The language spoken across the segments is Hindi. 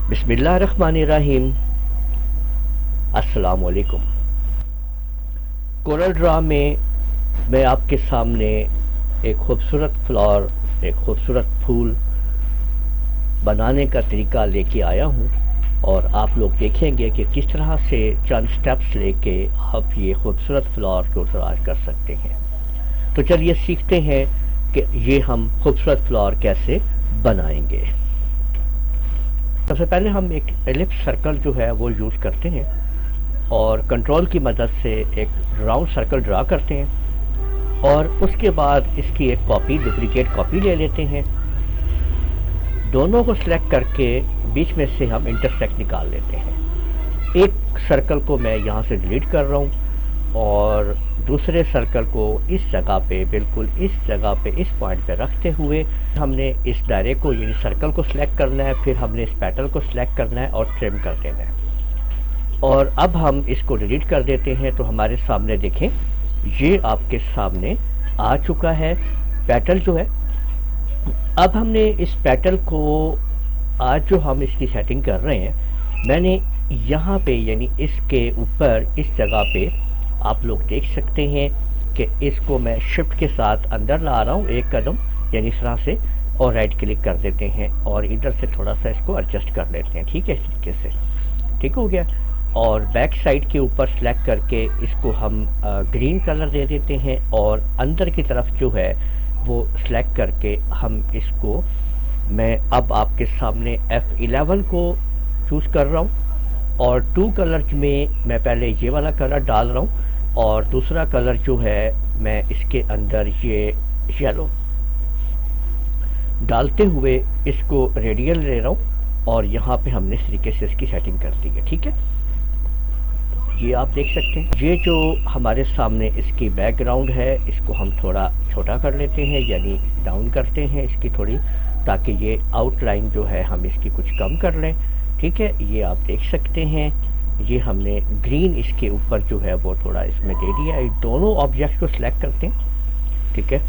बिस्मिल्लाहिर्रहमानिर्रहीम। अस्सलाम वालेकुम। कोरल ड्रा में मैं आपके सामने एक खूबसूरत फ्लावर, एक खूबसूरत फूल बनाने का तरीका लेके आया हूँ और आप लोग देखेंगे कि किस तरह से चंद स्टेप्स लेके आप ये खूबसूरत फ्लावर को तैयार कर सकते हैं। तो चलिए सीखते हैं कि ये हम खूबसूरत फ्लावर कैसे बनाएंगे। सबसे पहले हम एक एलिप्स सर्कल जो है वो यूज़ करते हैं और कंट्रोल की मदद से एक राउंड सर्कल ड्रा करते हैं और उसके बाद इसकी एक कॉपी, डुप्लीकेट कॉपी ले लेते हैं। दोनों को सिलेक्ट करके बीच में से हम इंटरसेक्ट निकाल लेते हैं। एक सर्कल को मैं यहाँ से डिलीट कर रहा हूँ और दूसरे सर्कल को इस जगह पे, बिल्कुल इस जगह पे, इस पॉइंट पे रखते हुए हमने इस दायरे को, यानी सर्कल को सिलेक्ट करना है। फिर हमने इस पेटल को सिलेक्ट करना है और ट्रिम कर देना है। और अब हम इसको डिलीट कर देते हैं। तो हमारे सामने देखें, ये आपके सामने आ चुका है पेटल जो है। अब हमने इस पेटल को, आज जो हम इसकी सेटिंग कर रहे हैं, मैंने यहाँ पे यानी इसके ऊपर इस जगह पे आप लोग देख सकते हैं कि इसको मैं शिफ्ट के साथ अंदर ला रहा हूँ एक कदम, यानी इस तरह से, और राइट क्लिक कर देते हैं और इधर से थोड़ा सा इसको एडजस्ट कर लेते हैं। ठीक है, इस तरीके से ठीक हो गया। और बैक साइड के ऊपर सेलेक्ट करके इसको हम ग्रीन कलर दे देते हैं और अंदर की तरफ जो है वो सेलेक्ट करके हम इसको, मैं अब आपके सामने F11 को चूज़ कर रहा हूँ और 2 कलर में मैं पहले ये वाला कलर डाल रहा हूँ और दूसरा कलर जो है मैं इसके अंदर ये येलो डालते हुए इसको रेडियल ले रहा हूँ और यहाँ पे हमने इस तरीके से इसकी सेटिंग कर दी है। ठीक है, ये आप देख सकते हैं। ये जो हमारे सामने इसकी बैकग्राउंड है, इसको हम थोड़ा छोटा कर लेते हैं, यानी डाउन करते हैं इसकी थोड़ी, ताकि ये आउटलाइन जो है हम इसकी कुछ कम कर लें। ठीक है, ये आप देख सकते हैं। ये हमने ग्रीन इसके ऊपर जो है वो थोड़ा इसमें दे दिया है। दोनों ऑब्जेक्ट को सिलेक्ट करते हैं, ठीक है,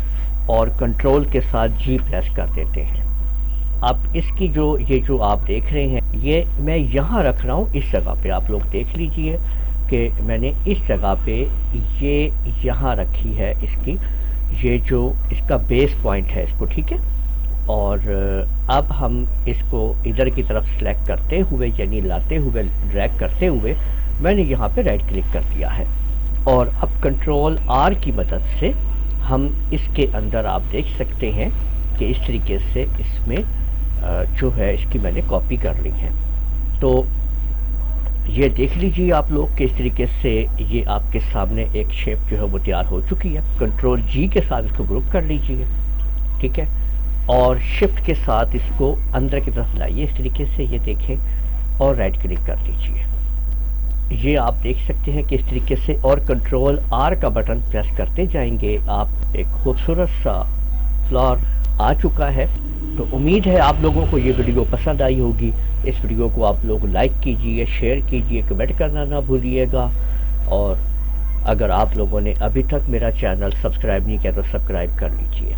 और कंट्रोल के साथ जी प्रेस कर देते हैं। अब इसकी ये जो आप देख रहे हैं, ये मैं यहाँ रख रहा हूँ इस जगह पे। आप लोग देख लीजिए कि मैंने इस जगह पे ये यहाँ रखी है इसकी, ये जो इसका बेस पॉइंट है इसको। ठीक है, और अब हम इसको इधर की तरफ सेलेक्ट करते हुए, यानी लाते हुए, ड्रैग करते हुए मैंने यहाँ पे राइट क्लिक कर दिया है और अब कंट्रोल आर की मदद से हम इसके अंदर आप देख सकते हैं कि इस तरीके से इसमें जो है इसकी मैंने कॉपी कर ली है। तो ये देख लीजिए आप लोग कि इस तरीके से ये आपके सामने एक शेप जो है वो तैयार हो चुकी है। कंट्रोल जी के साथ इसको ग्रुप कर लीजिए, ठीक है, और शिफ्ट के साथ इसको अंदर की तरफ लाइए इस तरीके से, ये देखें, और राइट क्लिक कर दीजिए। ये आप देख सकते हैं कि इस तरीके से, और कंट्रोल आर का बटन प्रेस करते जाएंगे, आप एक खूबसूरत सा फ्लावर आ चुका है। तो उम्मीद है आप लोगों को ये वीडियो पसंद आई होगी। इस वीडियो को आप लोग लाइक कीजिए, शेयर कीजिए, कमेंट करना ना भूलिएगा। और अगर आप लोगों ने अभी तक मेरा चैनल सब्सक्राइब नहीं किया तो सब्सक्राइब कर लीजिए।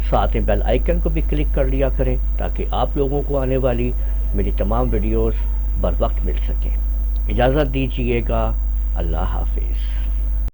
साथ में बेल आइकन को भी क्लिक कर लिया करें ताकि आप लोगों को आने वाली मेरी तमाम वीडियोस बर वक्त मिल सकें। इजाज़त दीजिएगा। अल्लाह हाफिज़।